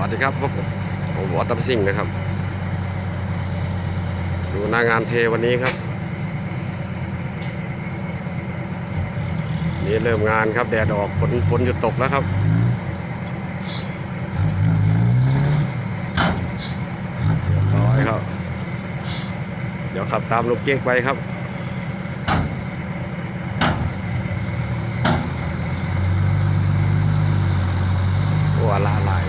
วัสดีครับผมวอตดัมซิ่งนะครับดูหน้างานเทวันนี้ครับนี่เริ่มงานครับแดดออกฝนหยุดตกแล้วครับเรียบร้อยครับเดี๋ยวขับตามลูกเก๊กไปครับว่าละลาย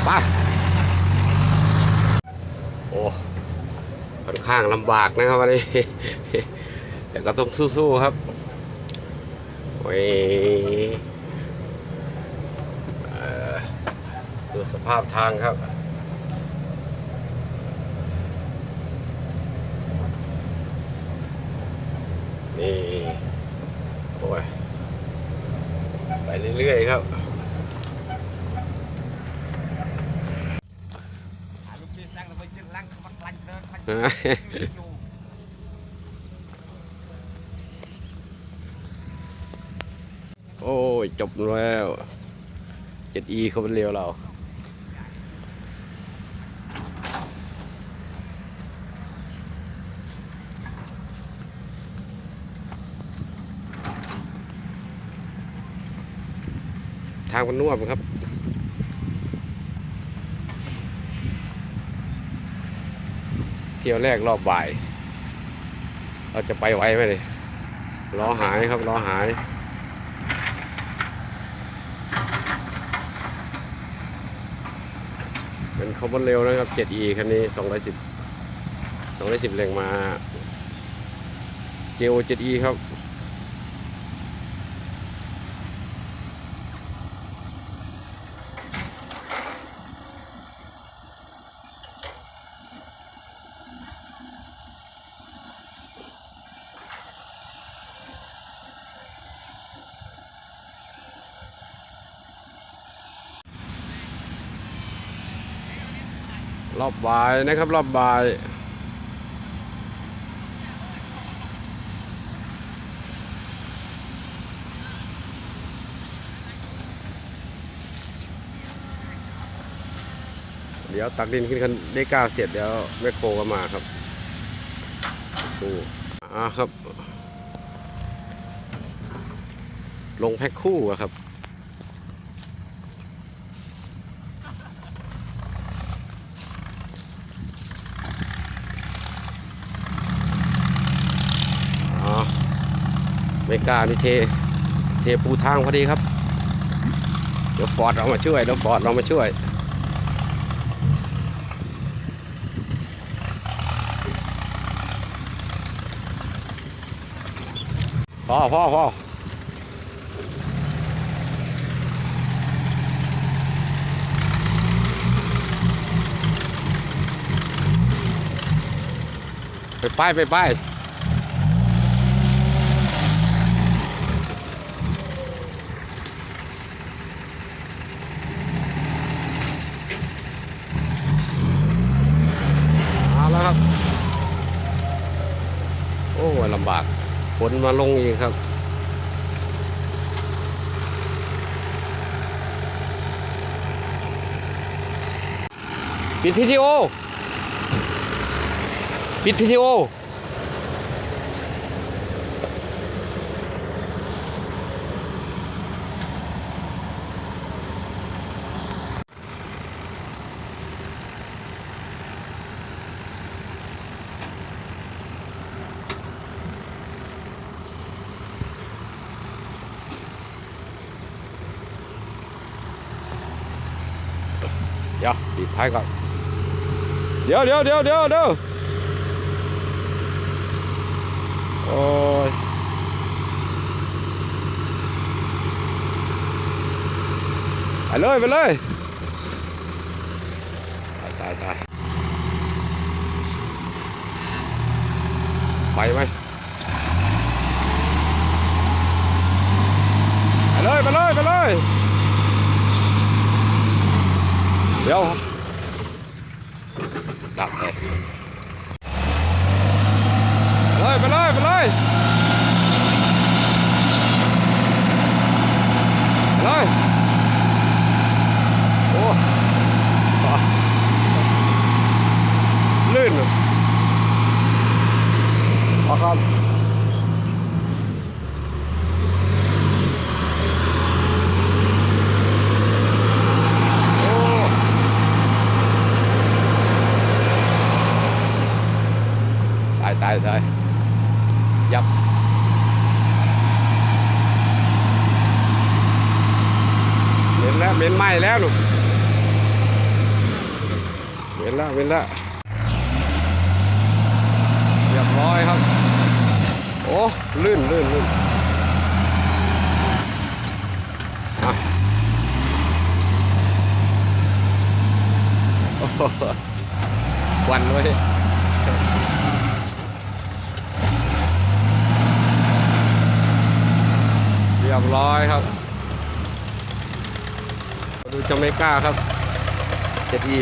ไปโอ้ค่อนข้างลำบากนะครับวันนี้ แต่ก็ต้องสู้ๆครับโอ้ยดูสภาพทางครับนี่โอ้ยไปเรื่อยๆครับโอ้ยจบแล้ว 7E เขาเป็นเร็วเราทางมันนุ่มครับเที่ยวแรกรอบบ่ายเราจะไปไหวไหมเลยล้อหายครับล้อหายเป็นคอมบอนเร็วนะครับ 7E คันนี้210แรงม้า GO 7E ครับรอบบ่ายนะครับรอบบ่ายเดี๋ยวตักดินขึ้นคันได้ก้าวเสร็จเดี๋ยวแมคโครก็มาครับดูครับลงแพ็คคู่อะครับไม่กล้านี่เทปูทางพอดีครับเดี๋ยวฟอร์ดเรามาช่วยพอไปแล้วครับโอ้ลำบากฝนมาลงอีกครับปิด PTO เดี๋ยวปิดท้ายก่อนเดี๋ยวโอ้ยไปเลยตายไปไหมไปเลยเดี๋ยวดับเลยไปเลย เป็นไหม้แล้วหนูเป็นละเรียบร้อยครับโอ้ลื่นควันไว้เรียบร้อยครับดูจะไม่กล้าครับ7E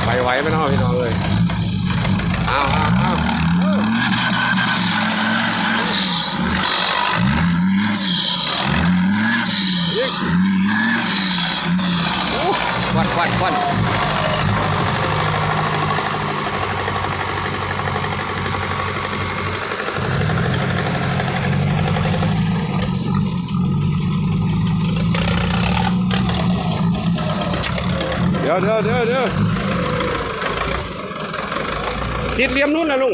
ไปไว้ไม่น้อยพี่น้องเลยเอายิงควันเดี๋ยวติดเหลี่ยมนู้นนะลุง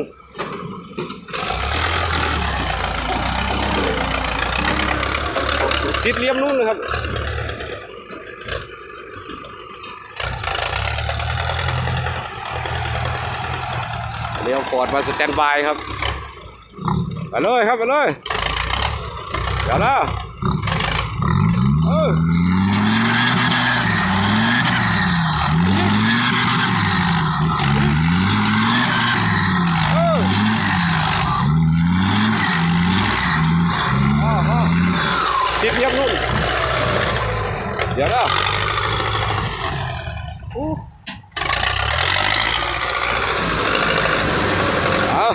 ติดเหลี่ยมนู้นนะครับเดี๋ยวฟอร์ดมาสแตนบายครับไปเลยครับไปเลยเดี๋ยวนะติดเรียบนุ่นเดี๋ยวนะเอา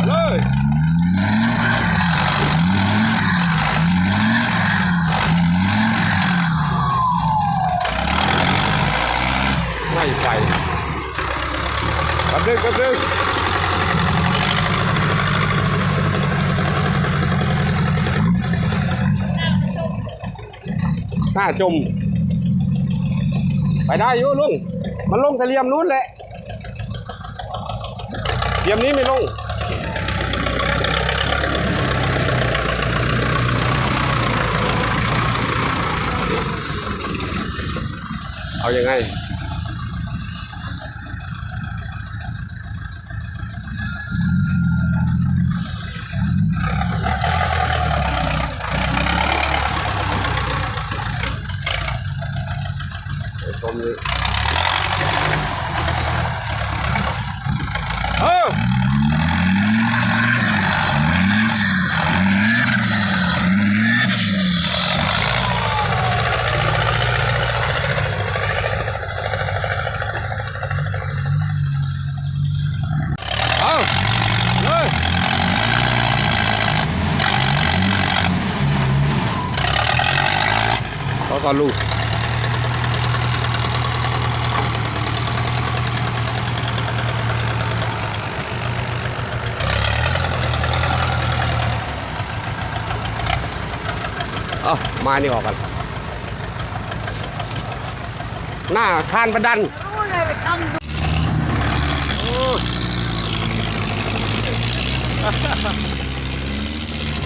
เลยไม่ไปกระดึกหน้าจมไปได้อยู่ลุงมันลงแต่เหลี่ยมนู้นแหละเหลี่ยมนี้ไม่ลงเอายังไงตรงนี้เลยเขาก็ลูกมานี่ออกกันหน้าคานประดัน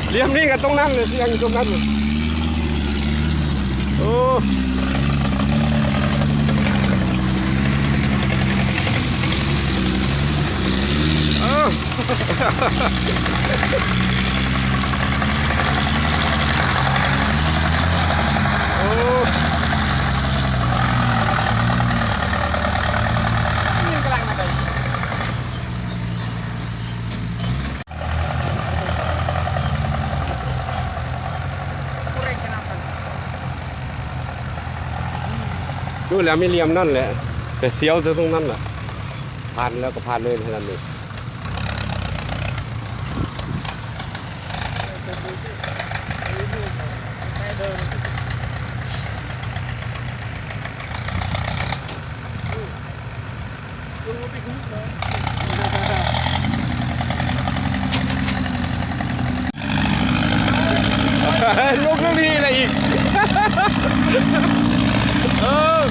เหลี่ยมนี่กับตรงนั้นเลยเสียงตรงนั้นเลยโอ้ นู่นแหละไม่เหลี่ยมนั่นแหละแต่เสียวจะตรงนั้นแหละผ่านแล้วก็ผ่านเลยขนาดนี้ลูกนี่อะไรอีกเออ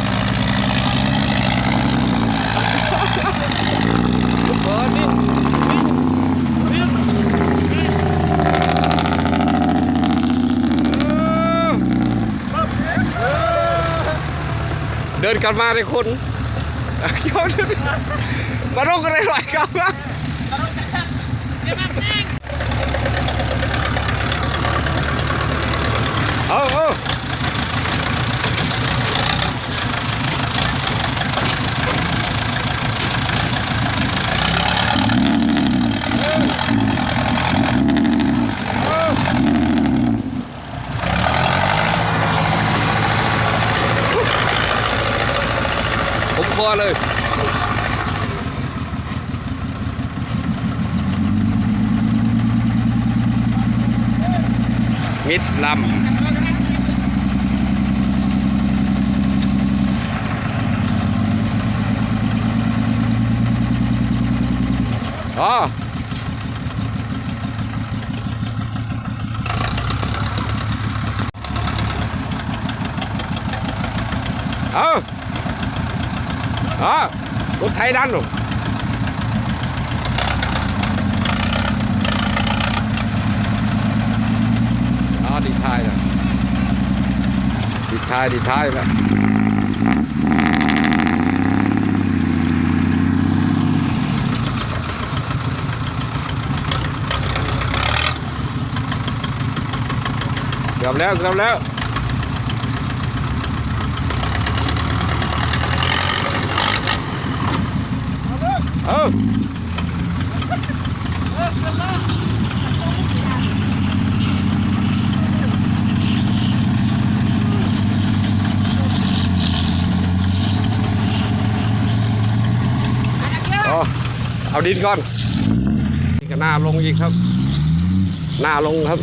เดินกันมาเลยคนมาลงกันเลยหน่อยครับเอาผมพอเลยมิดลำอ๋อรถไถดันหรอดีท้ายแล้วดีท้ายแล้วเกือบแล้วเอาดินก่อนนี่ก็หน้าลงอีกครับหน้าลงครับ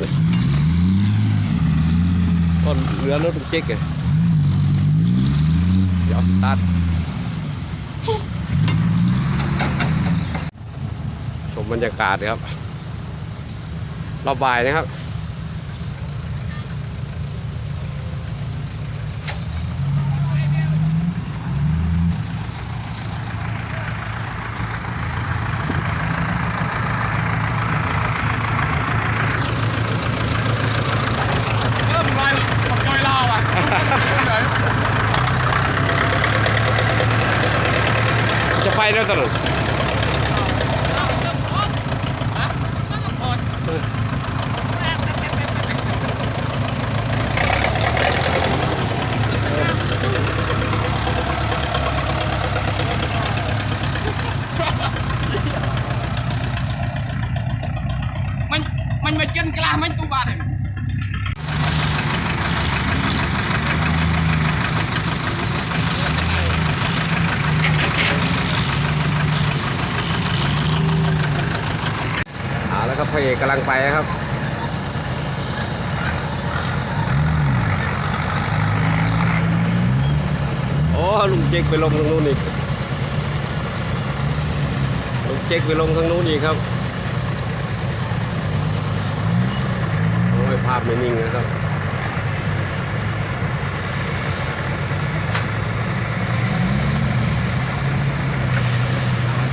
ต้นเรือรถเจ๊กเลยเดี๋ยวตัดชมบรรยากาศครับรอบบ่ายนะครับจะไปแล้วตลอดมันมาจนกลางมันตัวบาดเลยแล้วครับพระเอกกำลังไปนะครับโอ้ลุงเจ๊กไปลงทางนู้นอีกลุงเจ๊กไปลงทางนู้นอีกครับโอ้ยภาพไม่นิ่งนะครับ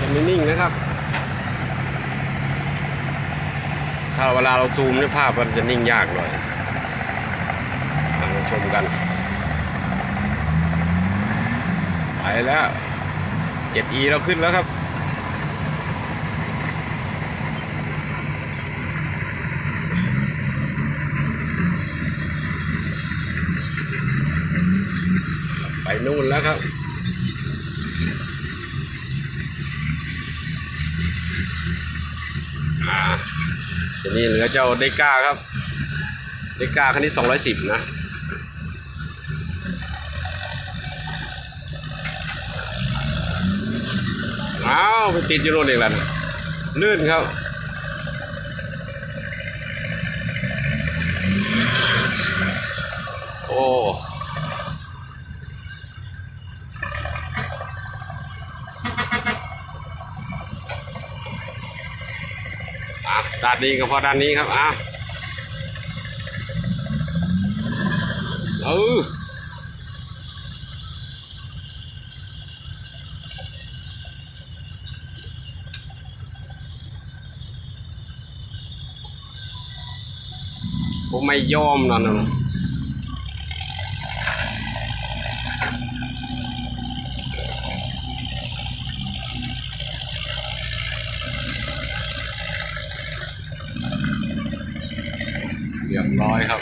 จะไม่นิ่งนะครับถ้าเวลาเราซูมในภาพมันจะนิ่งยากหน่อยมาชมกันไปแล้ว 7E เราขึ้นแล้วครับไปนู่นแล้วครับทีนี้เหลือเจ้าเดก้าครับเดก้าคันนี้210นะ อ้าวไปติดอยู่โน่นเองล่ะลื่นครับโอ้ด้านนี้ก็พอด้านนี้ครับผมไม่ยอมนะน้องเรียบร้อยครับ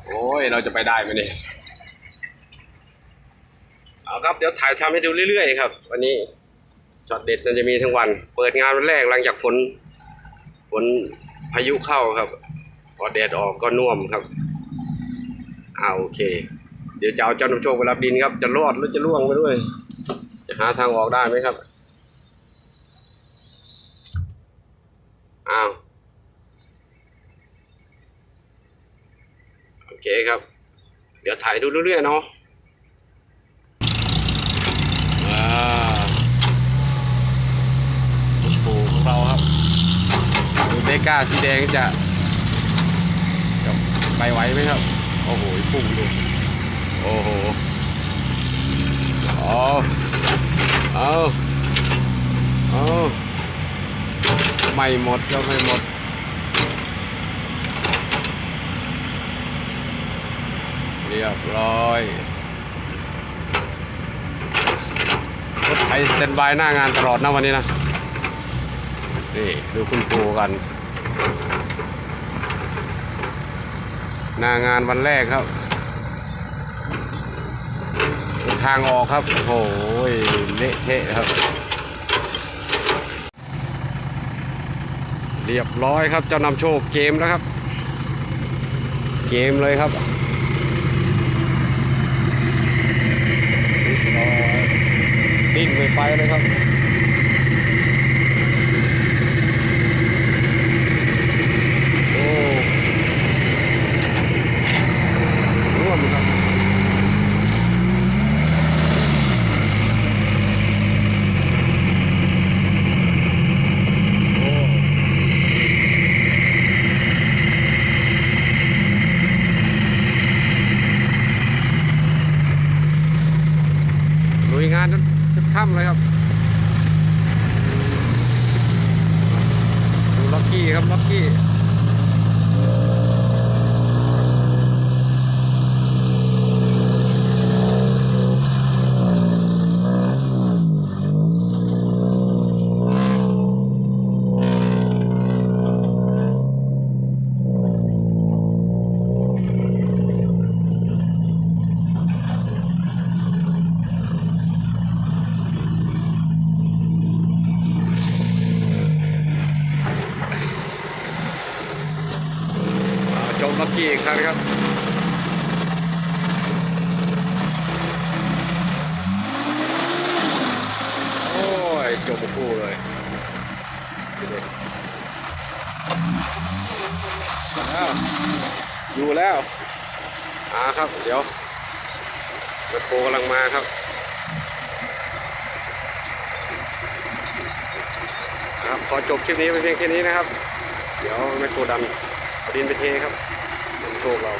โอ้ยเราจะไปได้ไหมเนี่ยเอาครับเดี๋ยวถ่ายทำให้ดูเรื่อยๆครับวันนี้ช็อตเด็ดมันจะมีทั้งวันเปิดงานวันแรกหลังจากฝนพายุเข้าครับพอแดดออกก็น่วมครับโอเคเดี๋ยวจะเอาเจ้านำโชคไปรับดินครับจะรอดหรือจะล่วงไปด้วยจะหาทางออกได้ไหมครับโอเคครับเดี๋ยวถ่ายดูเรื่อยๆเนาะปูของเราครับดูเบก้าสีแดงจะไปไหวไหมครับโอ้โหปุ่งดูโอ้โหเอาไม่หมดก็ไม่หมดเรียบร้อยรถไถสแตนด์บายหน้างานตลอดนะวันนี้นะนี่ดูคุณครูกันหน้างานวันแรกครับทางออกครับโอ้โหเละเทะครับเรียบร้อยครับเจ้านำโชคเกมแล้วครับเกมเลยครับดิ้นไปเลยครับโอ้ร่วมครับลุยงานจนค่ำเลยครับดูล็อกกี้ครับล็อกกี้จมล็อกกี้อีกครั้งครับโอ้ยจมคู่เลยอยู่แล้วครับเดี๋ยวแมคโครกำลังมาครับขอจบคลิปนี้เป็นเพียงแค่นี้นะครับเดี๋ยวแมคโครดันดินไปเทครับโชคเรา